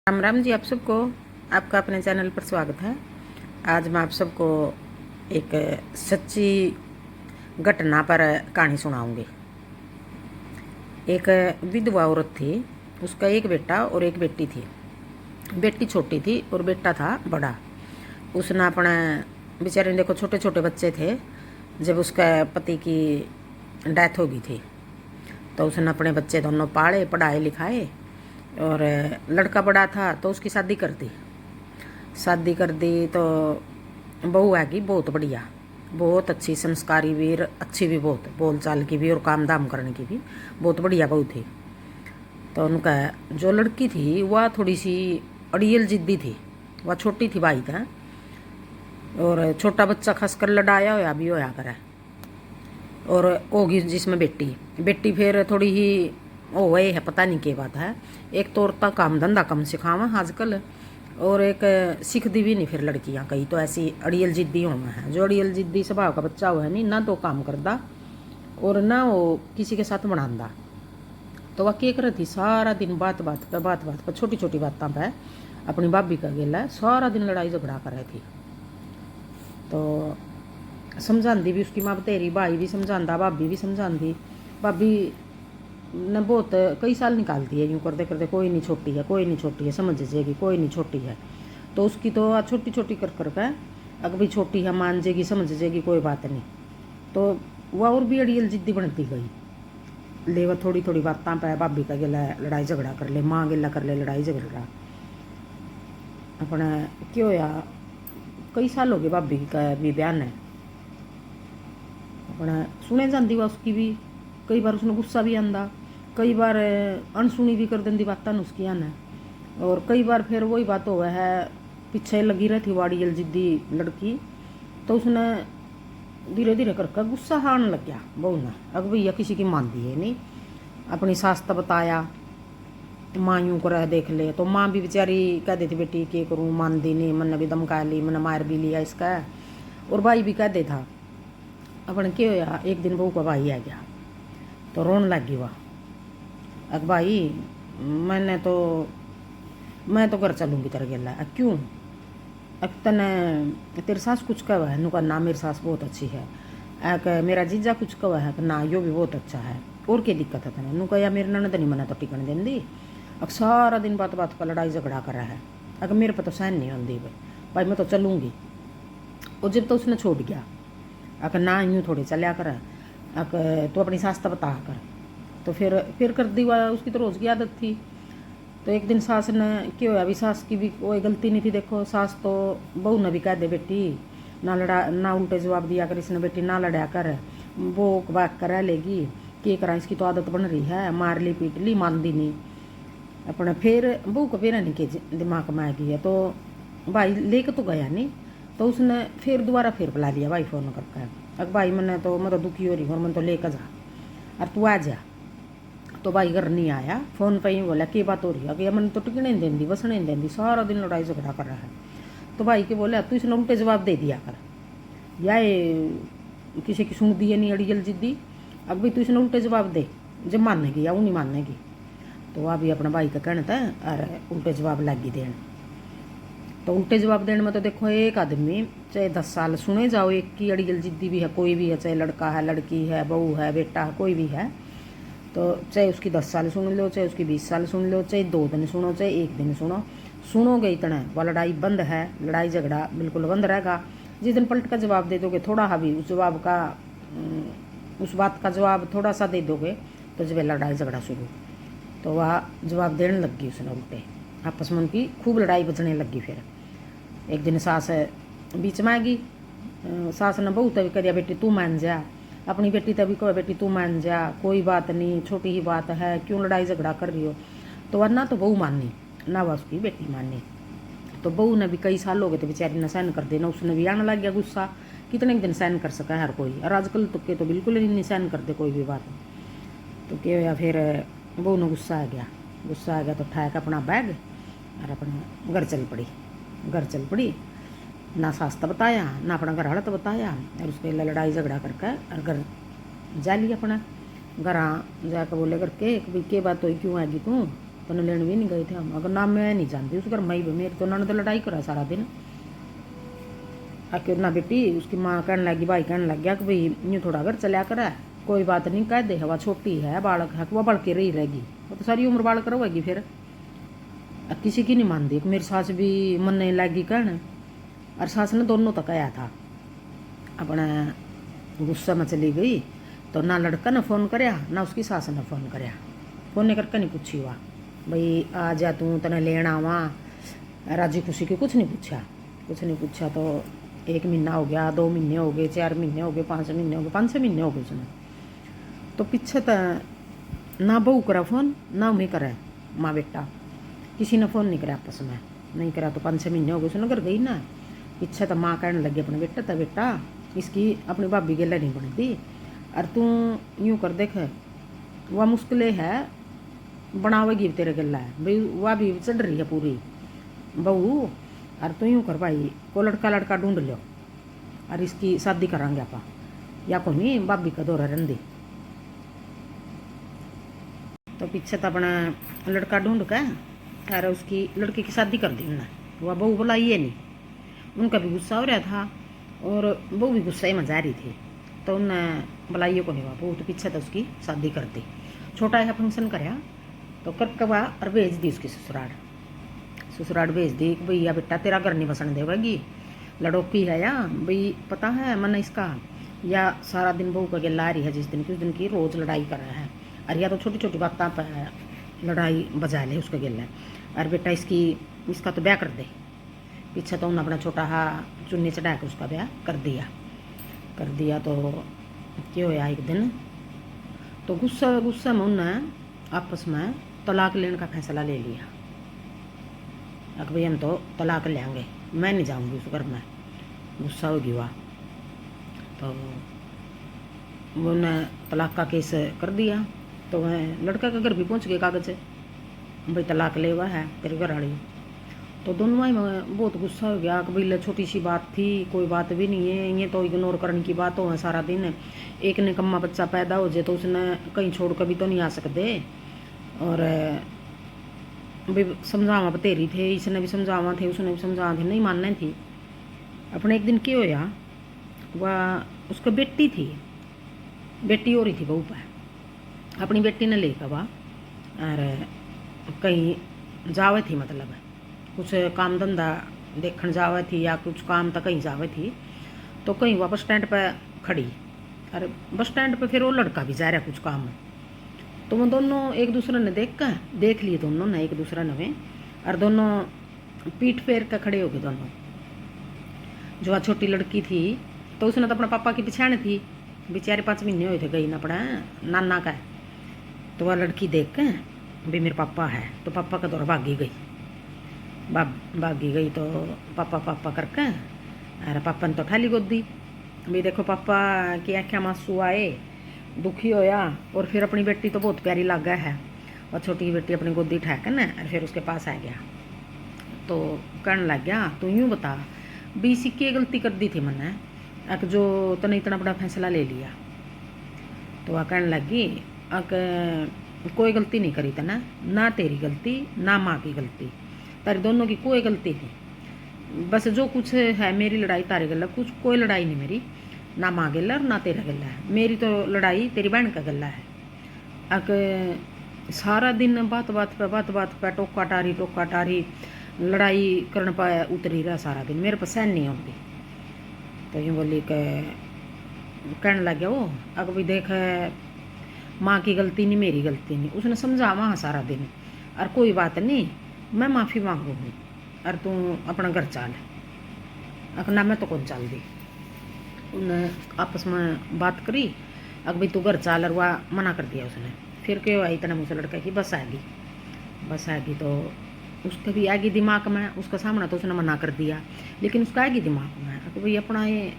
राम राम जी। आप सबको आपका अपने चैनल पर स्वागत है। आज मैं आप सबको एक सच्ची घटना पर कहानी सुनाऊंगी। एक विधवा औरत थी, उसका एक बेटा और एक बेटी थी। बेटी छोटी थी और बेटा था बड़ा। उसने अपने बेचारे देखो छोटे छोटे बच्चे थे जब उसका पति की डेथ हो गई थी, तो उसने अपने बच्चे दोनों पाले, पढ़ाए लिखाए और लड़का बड़ा था तो उसकी शादी कर दी। शादी कर दी तो बहू आएगी बहुत बढ़िया, बहुत अच्छी, संस्कारी भी, अच्छी भी, बहुत बोल चाल की भी और काम धाम करने की भी बहुत बढ़िया बहू थी। तो उनका जो लड़की थी वह थोड़ी सी अड़ियल जिद्दी थी। वह छोटी थी भाई था और छोटा बच्चा खासकर लड़ाया होया भी होया करे। और होगी जिसमें बेटी बेटी फिर थोड़ी ही ओ वही है, पता नहीं क्या बात है। एक तो औरतां काम धंधा कम सिखावा आजकल, और एक सीखती भी नहीं फिर लड़कियां कई तो ऐसी अड़ियल जिद्दी होना है। जो अड़ियल जिद्दी स्वभाव का बच्चा हुआ है नहीं, ना तो काम करता और ना वो किसी के साथ बनांदा। तो वह क्या कर रही थी, सारा दिन बात बात पर छोटी छोटी बातों पर अपनी भाभी का गेला सारा दिन लड़ाई झगड़ा कर रही थी। तो समझाती भी उसकी माँ तेरी, भाई भी समझाता, भाभी भी समझाती। भाभी ने बहुत कई साल निकालती है यूँ करते करते, कोई नहीं छोटी है, कोई नहीं छोटी है, समझ जाएगी, कोई नहीं छोटी है। तो उसकी तो छोटी छोटी कर के अगर भाई छोटी है मान जाएगी, समझ जाएगी, कोई बात नहीं। तो वह और भी अड़ियल जिद्दी बनती गई। ले वह थोड़ी थोड़ी बातों पर भाभी का गिला लड़ाई झगड़ा कर ले, माँ गिला कर ले लड़ाई झगड़ा। अपना क्यों होया, कई साल हो गए भाभी का भी बयान है। अपना सुने जाती वह उसकी भी, कई बार उसने गुस्सा भी आंदा, कई बार अनसुनी भी कर देंगी बातें उसकी आने। और कई बार फिर वही बात हो है, पीछे लगी रहती वाड़ी जिद्दी लड़की। तो उसने धीरे धीरे करके गुस्सा आने लग गया बहू ने। अब भैया किसी की मानती है नहीं, अपनी सास तो बताया, माँ यूँ कर देख ले। तो माँ भी बेचारी कह देती बेटी के करूँ, मानती नहीं, मैंने भी धमका ली, मैंने मार भी लिया इसका। और भाई भी कह दे था। अपन क्या होया, एक दिन बहू का भाई आ गया तो रोन लग गई वह। अब भाई मैं तो घर चलूँगी तेरे गेला। क्यों, अब तने तेरी सास कुछ कहा है? नुका ना मेरी सास बहुत अच्छी है। मेरा जीजा कुछ कहा है? ना यो भी बहुत अच्छा है। और क्या दिक्कत है तने? नुका या मेरी ननद नहीं मना तो टिकन देंदी। अब सारा दिन बात बात पर लड़ाई झगड़ा कर रहा है। अगर मेरे पर तो सहन नहीं होती भाई, मैं तो चलूँगी। और जब तो उसने छोड़ गया, अगर ना यूँ थोड़ी चलिया कर, अगर तो अपनी सास तो बता कर। तो फिर कर दी हुआ, उसकी तो रोज़ की आदत थी। तो एक दिन सास ने क्या हुआ, अभी सास की भी कोई गलती नहीं थी। देखो सास तो बहू ने भी कह दे बेटी ना लड़ा, ना उल्टे जवाब दिया कर, इसने बेटी ना लड़ा कर, वो बात कर लेगी, क्या करा, इसकी तो आदत बन रही है, मार ली पीट ली, मानती नहीं। अपने फिर बहू को फिर नहीं के दिमाग में आ गई है। तो भाई लेके तो गया नहीं, तो उसने फिर दोबारा फिर बुला लिया भाई फ़ोन करके। अब भाई मैं तो दुखी हो रही हूँ और मैं तो लेकर जा और तू आ जा। तो भाई घर नहीं आया, फ़ोन पे ही बोला क्या बात हो रही है, कि मैंने तो टिकने नहीं देंदी, बसने नहीं देंदी, सारा दिन लड़ाई झगड़ा कर रहा है। तो भाई के बोले तू इसने उल्टे जवाब दे दिया कर, या ये किसी की सुन दी है नहीं अड़ियल जिद्दी। अब भाई तू इसने उल्टे जवाब दे, जब मानेगी या वो नहीं मानेगी। तो वह भी अपना भाई का कहना था और उल्टे जवाब लगी देने। तो उल्टे जवाब देने में तो देखो, एक आदमी चाहे 10 साल सुने जाओ, एक की अड़ियल जिद्दी भी है, कोई भी है, चाहे लड़का है, लड़की है, बहू है, बेटा है, कोई भी है, तो चाहे उसकी 10 साल सुन लो, चाहे उसकी 20 साल सुन लो, चाहे 2 दिन सुनो, चाहे 1 दिन सुनो, सुनोगे इतना वह लड़ाई बंद है, लड़ाई झगड़ा बिल्कुल बंद रहेगा। जिस दिन पलट का जवाब दे दोगे, थोड़ा सा भी उस जवाब का उस बात का जवाब थोड़ा सा दे दोगे, तो जब लड़ाई झगड़ा शुरू। तो वह जवाब देने लग गई उसने उल्टे, आपस में उनकी खूब लड़ाई बचने लगी। फिर एक दिन सास बीच में आ गई। सास ने बहू तभी करिया बेटी तू मान जा, अपनी बेटी तभी कहो बेटी तू मान जा, कोई बात नहीं, छोटी ही बात है, क्यों लड़ाई झगड़ा कर रही हो। तो वरना तो बहू माननी ना वह उसकी बेटी माननी। तो बहू ने भी कई साल हो गए थे बेचारी ने सहन कर देना, उसने भी आने लग गया गुस्सा। कितने दिन सहन कर सका है हर कोई, और आजकल तो बिल्कुल ही नहीं सहन करते कोई भी बात। तो क्या होया, फिर बहू ने गुस्सा आ गया तो उठाया अपना बैग और अपने घर चल पड़ी। ना सास तो बताया, ना अपना घर हालत बताया, और उसके लिए लड़ाई झगड़ा करके और घर जा लिया। अपना घर जाकर बोले करके भाई क्या बात हुई, क्यों आएगी तू? तने लेने भी नहीं गए थे हम। अगर ना मैं नहीं जानती उस घर मई मेरी तो उन्होंने तो लड़ाई करा सारा दिन आके ना बेटी। उसकी माँ कहने लगी, भाई कहने लग गया कि भाई यूँ थोड़ा घर चलिया कर है, कोई बात नहीं कह दे, हवा छोटी है, बालक है, वह बढ़ के रही रहेगी, वो तो सारी उम्र बालक रहेगी फिर। किसी की नहीं मानती। मेरी सास भी मनने लगी कहने, और सास ने दोनों तक आया था अपना गुस्सा में चली गई। तो ना लड़का ने फ़ोन करया ना उसकी सास ने फ़ोन करया, फ़ोन नहीं करके नहीं पूछी हुआ भाई आ जा तू तने लेना वहाँ राजी खुशी की, कुछ नहीं पूछा, कुछ नहीं पूछा। तो 1 महीना हो गया, 2 महीने हो गए, 4 महीने हो गए, 5 महीने हो गए, 5-6 महीने हो गए उसने। तो पीछे तो ना बहू करा फ़ोन ना मैं करे, माँ बेटा किसी ने फ़ोन नहीं करा आपस में, नहीं करा। तो 5-6 महीने हो गए उसने घर गई ना। पीछे तो माँ कहने लगी अपने बेटा, तो बेटा इसकी अपनी भाभी के लिए नहीं बनती, और तू यूँ कर देख वह मुश्किलें है बनावेगी तेरे गला है भाई, वह भी चढ़ रही है पूरी बहू, और तू यूँ कर भाई को लड़का ढूंढ लो और इसकी शादी करांगे आप, या को नहीं भाभी का दौरा रंदी। तो पीछे तो अपना लड़का ढूंढ के और उसकी लड़की की शादी कर दी उन्होंने। वह बहू बुलाई है नहीं, उनका भी गुस्सा हो रहा था और बहू भी गुस्सा में जा रही थी। तो उन्हें बुलाइए को नहीं हुआ बहू, तो पीछे तो उसकी शादी कर दी। छोटा है फंक्शन कराया तो करके वह और भेज दी उसकी ससुराल भेज दी कि भैया बेटा तेरा घर नहीं बसन देवेगी, लड़ोकी है या भाई पता है मन इसका, या सारा दिन बहू का गिला आ रही है जिस दिन की उस दिन की रोज़ लड़ाई कर रहा है, और या तो छोटी छोटी बातों पर लड़ाई बजा ले उसका गिला, और बेटा इसका तो ब्याह कर दे। पीछे तो उन्होंने अपना छोटा हा चुन्नी चढ़ा के उसका ब्याह कर दिया। तो क्या होया एक दिन तो गुस्सा में उन्हें आपस में तलाक लेने का फैसला ले लिया। अब भाई हम तो तलाक लेंगे, मैं नहीं जाऊंगी उस घर में, गुस्सा होगी वह। तो उन्हें तलाक का केस कर दिया। तो वह लड़का का घर भी पहुंच गए कागज, भाई तलाक ले हुआ है तेरे घर वाली। तो दोनों में बहुत गुस्सा हो गया कि भाई छोटी सी बात थी, कोई बात भी नहीं है, ये तो इग्नोर करने की बात हो है सारा दिन। एक निकम्मा बच्चा पैदा हो जाए तो उसने कहीं छोड़ कर भी तो नहीं आ सकते, और भाई समझावा बतेरी थे, इसने भी समझावा थे, उसने भी समझावा थे, नहीं मानना थी। अपने एक दिन क्या होया, वह उसका बेटी हो रही थी बहू पर, अपनी बेटी ने लेकर वह और कहीं जावे थी, मतलब कुछ काम धंधा देखने जावे थी या कुछ काम तक कहीं जावे थी। तो कहीं वह बस स्टैंड पर खड़ी, और बस स्टैंड पर फिर वो लड़का भी जा रहा कुछ काम। तो वो दोनों एक दूसरे ने देख लिए दोनों ने एक दूसरे ने, और दोनों पीठ फेर कर खड़े हो गए दोनों। जो वह छोटी लड़की थी तो उसने तो अपने पापा की पिछाड़ थी, बेचारे 5 महीने हुए थे गई ना अपना नाना का। तो वह लड़की देख के भी मेरे पापा है, तो पापा का दौर भागी गई। तो पापा करके अरे पापा ने तो ठाली गोदी भी, देखो पापा की आँखें मांसू आए, दुखी होया, और फिर अपनी बेटी तो बहुत प्यारी लगा है, और छोटी बेटी अपनी गोदी उठा के ना और फिर उसके पास आ गया। तो कहने लग गया तू यूँ बता भी इसी की गलती कर दी थी मैंने, अक जो तने इतना बड़ा फैसला ले लिया। तो वह कहने लगी कोई गलती नहीं करी तना, ना तेरी गलती ना माँ की गलती, तारी दोनों की कोई गलती नहीं, बस जो कुछ है मेरी लड़ाई तारे गला, कुछ कोई लड़ाई नहीं मेरी, ना माँ गला और ना तेरा गला है, मेरी तो लड़ाई तेरी बहन का गला है। सारा दिन बात बात पे टोका टारी लड़ाई करने पाया उतरी रहा सारा दिन, मेरे पर सहन नहीं होती। तो यूँ बोली कहने लग गया वो अगर भी देख माँ की गलती नहीं मेरी गलती नहीं, उसने समझा वहाँ सारा दिन, और कोई बात नहीं मैं माफ़ी मांगूंगी और तू अपना घर चल, ना मैं तो कौन चल दी। उन्हें आपस में बात करी, अगर भाई तू घर चल, और वह मना कर दिया उसने। फिर क्या हुआ, इतना मुझसे लड़का की बस आएगी तो उसका भी आएगी दिमाग में, उसका सामना तो उसने मना कर दिया, लेकिन उसका आएगी दिमाग में कि भाई अपना ये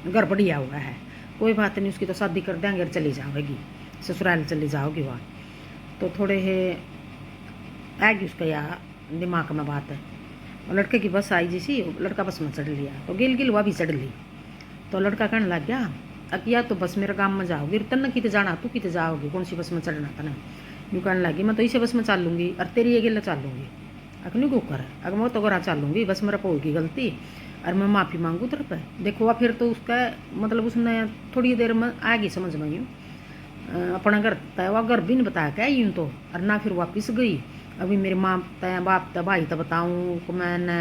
घर बढ़िया हुआ है, कोई बात नहीं, उसकी तो शादी कर देंगे, चली जाओगी ससुराल चली जाओगी वहाँ। तो थोड़े है आएगी उसका या दिमाग में बात है। और लड़के की बस आई जैसी, लड़का बस में चढ़ लिया, तो गिल वह भी चढ़ ली। तो लड़का कहने लग गया अकिया तो बस मेरे गाँव में जाओगी, तन कित जाना, तू कित जाओगी, कौन सी बस में चढ़ना तने, यूँ कहने लगी मैं तो इसे बस में चल लूँगी और तेरी ये गिला चल लूँगी। अक नहीं कुकर अगर मैं तो गोरा चल लूँगी बस मेरा होगी गलती और मैं माफ़ी मांगू तेरे पे। देखो वह फिर तो उसका मतलब उसने थोड़ी देर में आ गई समझ में यूँ अपना घर तय वह घर भी नहीं बताया क्या यूँ तो और ना फिर वापस गई। अभी मेरे माँ तय बाप तय भाई तो बताऊँ कि मैंने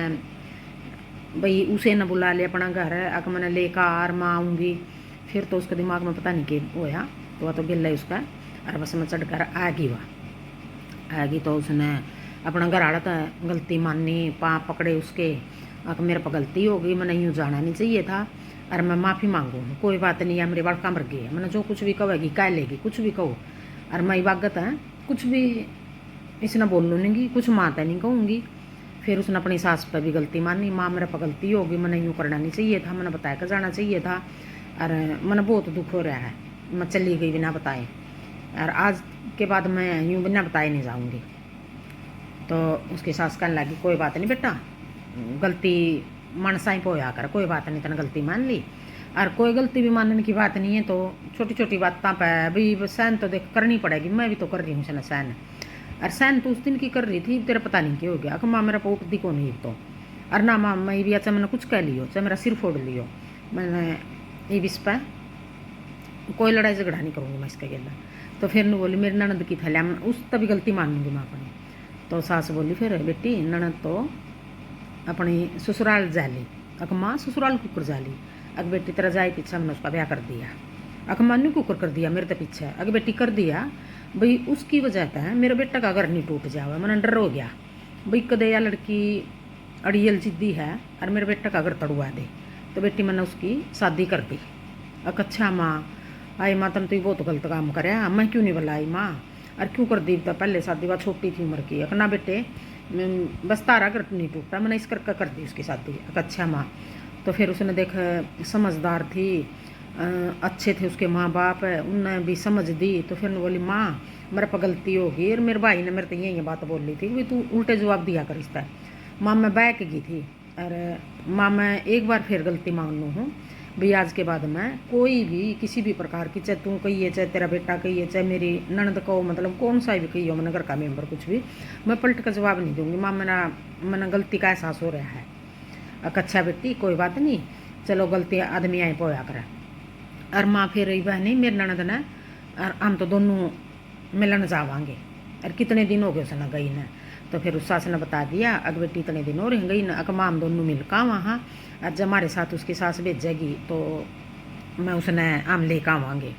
भाई उसे न बुला ले अपना घर है अगर मैंने लेकर माँ आऊँगी फिर तो उसके दिमाग में पता नहीं कि होया तो वह तो गिल्ला ही उसका और बस में चढ़ कर आ गई वह आ गई तो उसने अपना घर आड़ा था गलती मानी पाँव पकड़े उसके अगर मेरे पर गलती हो गई मैंने यूँ जाना नहीं चाहिए था और मैं माफ़ी मांगू कोई बात नहीं है मेरे बड़का मर गई है मैंने जो कुछ भी कहेगी कह लेगी कुछ भी कहो और मैं इबागत है कुछ भी इसने बोल लूँगी कुछ माता नहीं कहूँगी। फिर उसने अपनी सास पर भी गलती मानी माँ मेरे पर गलती होगी मैंने यूँ करना नहीं चाहिए था मैंने बताया कर जाना चाहिए था और मैंने बहुत दुख हो रहा है मैं चली गई बिना बताए और आज के बाद मैं यूँ बिना बताए नहीं जाऊँगी। तो उसकी सास कहने लगी कोई बात नहीं बेटा गलती मनसा ही पोया कर कोई बात नहीं तेने गलती मान ली और कोई गलती भी मानने की बात नहीं है तो छोटी छोटी बातों पर भी सहन तो देख करनी पड़ेगी मैं भी तो कर रही हूँ सहन और सहन तो उस दिन की कर रही थी तेरा पता नहीं क्या हो गया कि माँ मेरा पोट दी को नहीं तो और ना माँ मैं भी अच्छा मैंने कुछ कह लियो चाहे मेरा सिर फोड़ लियो मैंने ये भी इस पर कोई लड़ाई झगड़ा नहीं करूँगी मैं इसका गेला। तो फिर न बोली मेरी ननद की थैलिया उस तभी गलती मान लूँगी मैं अपनी। तो सास बोली फिर बेटी ननद तो अपनी ससुराल जा ली अक माँ ससुराल कुकर जा ली अग बेटी तेरा जाए पीछे मैंने उसका ब्याह कर दिया अक माँ ने कुकर कर दिया मेरे तो पीछे अग बेटी कर दिया भाई उसकी वजह है मेरे बेटा का घर नहीं टूट जावा मैंने डर हो गया भाई कदे या लड़की अड़ियल जिद्दी है और मेरे बेटा का घर तड़ुआ दे तो बेटी मैंने उसकी शादी कर दी। अक अच्छा माँ आई माँ तुम तो बहुत गलत काम करे मैं क्यों नहीं बुलाई माँ और क्यों कर दी तो पहले शादी वह छोटी थी उम्र की ना बेटे बस तारा घर नहीं टूटा मैंने इस करके कर दी उसकी शादी। अच्छा माँ तो फिर उसने देख समझदार थी अच्छे थे उसके माँ बाप उनने भी समझ दी। तो फिर बोली माँ मेरे पर गलती होगी और मेरे भाई ने मेरे तो यही बात बोल ली थी कि तू उल्टे जवाब दिया कर इसका। माँ मैं बैठ गई थी और माँ मैं एक बार फिर गलती मान लूँ हूँ भाई आज के बाद मैं कोई भी किसी भी प्रकार की चाहे तू कही है चाहे तेरा बेटा कही है चाहे मेरी ननद कहो मतलब कौन सा भी कही हो मैंने घर का मेंबर कुछ भी मैं पलट का जवाब नहीं दूंगी। माँ मैंने गलती का एहसास हो रहा है। अच्छा बेटी कोई बात नहीं चलो गलती आदमी आए पोया करे और माँ फिर रही बहनी मेरी ननद ने और हम तो दोनों मिलन जावांगे और कितने दिन हो गए उसने गई ने। तो फिर उस सास ने बता दिया अग बेटी इतने दिन हो रहे गई ना अग माँ हम दोनों मिलकर वहाँ और जब हमारे साथ उसकी सास भेजेगी तो मैं उसने आम लेकर आवांगे।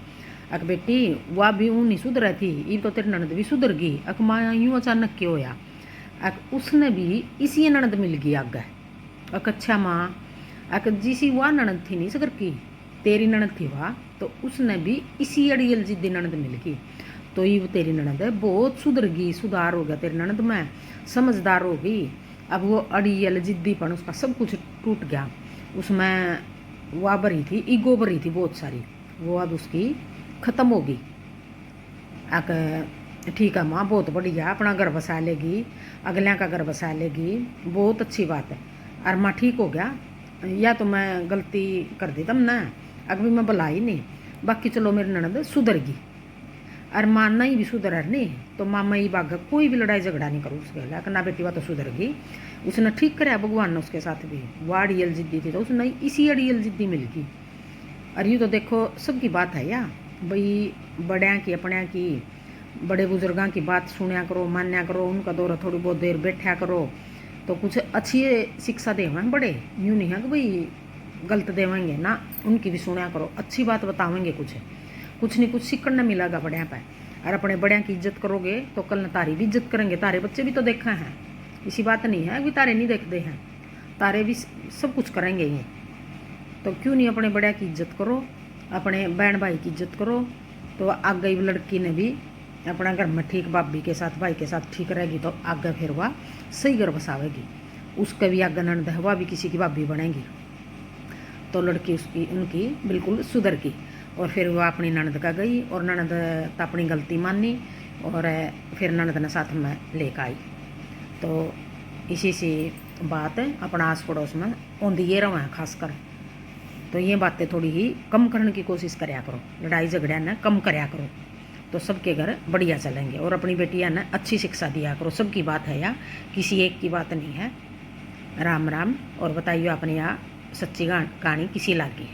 अग बेटी वह भी ऊँ नहीं सुधरा थी ये तो तेरी ननद भी सुधर गई। अग माँ यूँ अचानक क्यों होया अग उसने भी इसी ननद मिल गई आगे। अग अच्छा माँ अग जिसी वह ननद थी नहीं सकर की तेरी ननद थी वह तो उसने भी इसी अड़ियल जिद्दी ननद मिल गई। तो ये तेरी ननद है बहुत सुधर गई सुधार हो गया तेरी ननद में समझदार हो गई। अब वो अड़ियल जिद्दीपन उसका सब कुछ टूट गया उसमें वह भरी थी ईगो भरी थी बहुत सारी वो अब उसकी ख़त्म हो गई। ठीक है माँ बहुत बढ़िया अपना घर बसा लेगी अगलियाँ का घर बसा लेगी बहुत अच्छी बात है। और माँ ठीक हो गया या तो मैं गलती कर दी तब ना अगर भी मैं बुला ही नहीं बाकी चलो मेरी ननद सुधर गई और माँ नहीं भी सुधर नहीं तो माँ मई बाग कोई भी लड़ाई झगड़ा नहीं करूँ उसके लिए ना बेटी वह तो सुधर गई उसने ठीक कराया भगवान ने उसके साथ भी वो अड़ियल जिद्दी थी तो उसने इसी अड़ियल जिद्दी मिल गई। और यूँ तो देखो सबकी बात है या भाई बड़िया की अपने की बड़े बुजुर्गों की बात सुनया करो मान्या करो उनका दौरा थोड़ी बहुत देर बैठा करो तो कुछ अच्छी शिक्षा देवें बड़े यूँ नहीं है कि भाई गलत देवेंगे ना उनकी भी सुनया करो अच्छी बात बतावेंगे कुछ नहीं कुछ सीखने मिलेगा बड़िया पे। और अपने बड़िया की इज्जत करोगे तो कल न तारी भी इज्जत करेंगे तारे बच्चे भी तो देखा हैं इसी बात नहीं है भी तारे नहीं देखते हैं तारे भी सब कुछ करेंगे ये तो क्यों नहीं अपने बड़िया की इज्जत करो अपने बहन भाई की इज्जत करो तो आगे लड़की ने भी अपना घर में ठीक भाभी के साथ भाई के साथ ठीक रहेगी तो आगे फिर वह सही घर बसावेगी उसका भी आगे ननद है वह भी किसी की भाभी बनेगी तो लड़की उसकी उनकी बिल्कुल सुधर गई। और फिर वह अपनी ननद का गई और ननद तो अपनी गलती मानी और फिर ननद ने साथ में लेकर आई। तो इसी सी बात अपना आस पड़ोस में आँदी ये रहा खासकर तो ये बातें थोड़ी ही कम करने की कोशिश कराया करो लड़ाई झगड़िया ने कम कराया करो तो सबके घर बढ़िया चलेंगे। और अपनी बेटियां ना अच्छी शिक्षा दिया करो, सबकी बात है या किसी एक की बात नहीं है। राम राम। और बताइए अपनी यहाँ सच्ची कहानी किसी लागी।